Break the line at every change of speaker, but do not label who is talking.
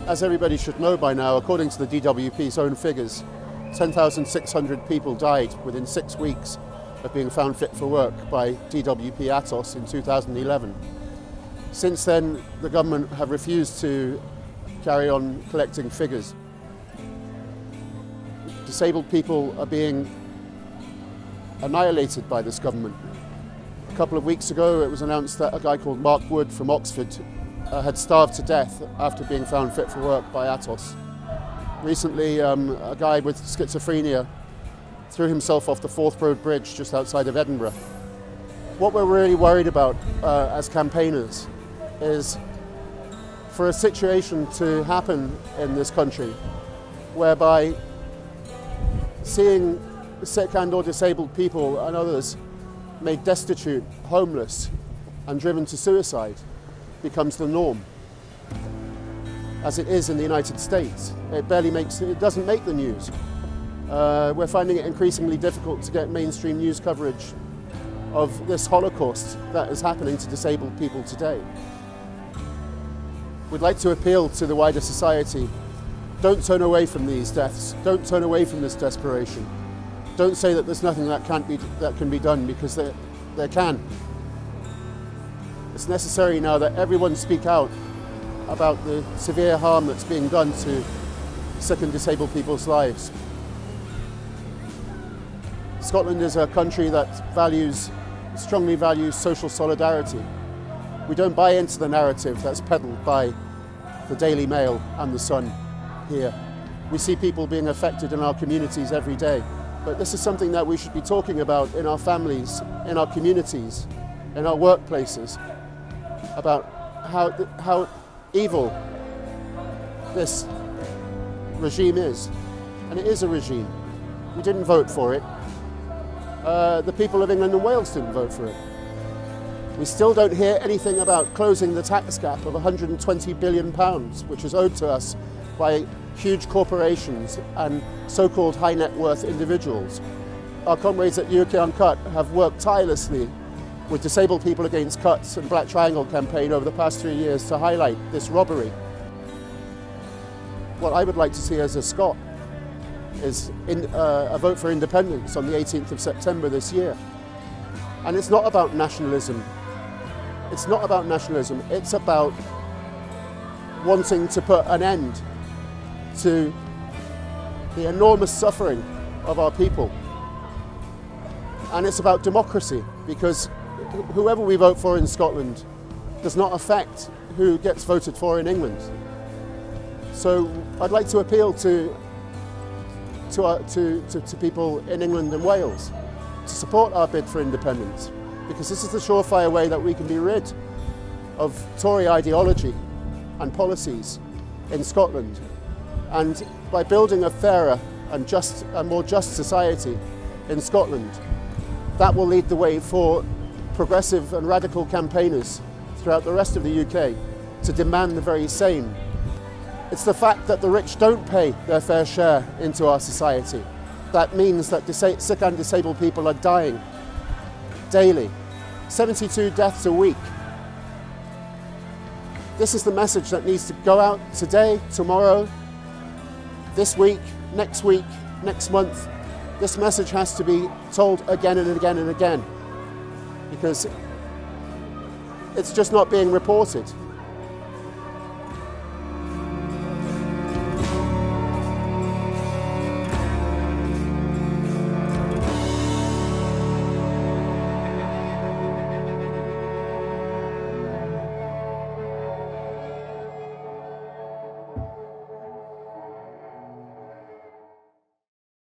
As everybody should know by now, according to the DWP's own figures, 10,600 people died within 6 weeks of being found fit for work by DWP Atos in 2011. Since then, the government have refused to carry on collecting figures. Disabled people are being annihilated by this government. A couple of weeks ago, it was announced that a guy called Mark Wood from Oxford had starved to death after being found fit for work by Atos. Recently, a guy with schizophrenia threw himself off the Forth Road Bridge just outside of Edinburgh. What we're really worried about as campaigners is for a situation to happen in this country whereby seeing sick and or disabled people and others made destitute, homeless and driven to suicide becomes the norm, as it is in the United States. It doesn't make the news. We're finding it increasingly difficult to get mainstream news coverage of this Holocaust that is happening to disabled people today. We'd like to appeal to the wider society. Don't turn away from these deaths. Don't turn away from this desperation. Don't say that there's nothing that can be done, because there can. It's necessary now that everyone speak out about the severe harm that's being done to sick and disabled people's lives. Scotland is a country that strongly values social solidarity. We don't buy into the narrative that's peddled by the Daily Mail and the Sun here. We see people being affected in our communities every day, but this is something that we should be talking about in our families, in our communities, in our workplaces, about how evil this regime is. And it is a regime. We didn't vote for it. The people of England and Wales didn't vote for it. We still don't hear anything about closing the tax gap of £120 billion, which is owed to us by huge corporations and so-called high net worth individuals. Our comrades at UK Uncut have worked tirelessly with Disabled People Against Cuts and Black Triangle campaign over the past 3 years to highlight this robbery. What I would like to see as a Scot is a vote for independence on the 18th of September this year. And it's not about nationalism. It's not about nationalism. It's about wanting to put an end to the enormous suffering of our people. And it's about democracy, because whoever we vote for in Scotland does not affect who gets voted for in England. So I'd like to appeal to people in England and Wales to support our bid for independence, because this is the surefire way that we can be rid of Tory ideology and policies in Scotland. And by building a fairer and more just society in Scotland, that will lead the way for progressive and radical campaigners throughout the rest of the UK to demand the very same. It's the fact that the rich don't pay their fair share into our society that means that sick and disabled people are dying daily. 72 deaths a week. This is the message that needs to go out today, tomorrow, this week, next month. This message has to be told again and again and again, because it's just not being reported.